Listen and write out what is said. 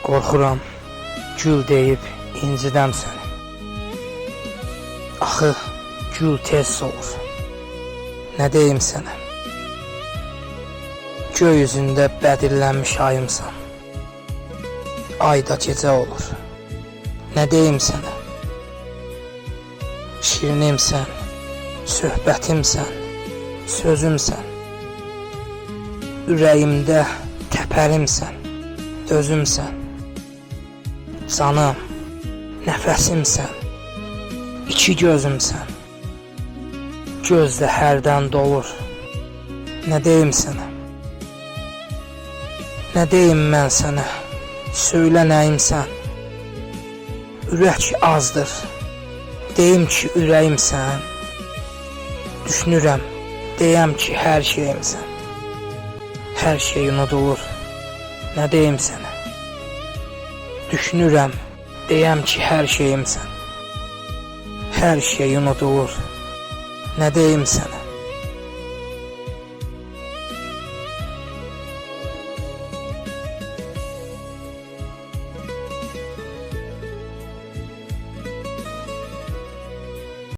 Qorxuram, gül deyib incidəm səni. Axı, gül tez soğur. Nə deyim sənə? Göy üzündə bədirlənmiş ayımsan. Ayda gecə olur. Nə deyim sənə? Şirinimsən, söhbətimsən, sözümsən. Ürəyimdə təpərimsən, dözümsən. Canım, nəfəsimsən, iki gözümsən. Gözdə hərdən dolur. Nə deyim sənə? Nə deyim mən sənə? Söylə nəyimsən? Ürək azdır. Deyim ki, ürəyimsən. Düşünürəm, deyəm ki, hər şeyimsən. Hər şey unudulur. Nə deyim sənə? Düşünürəm, deyəm ki, hər şeyimsən. Hər şey unudulur. Nə deyim sənə?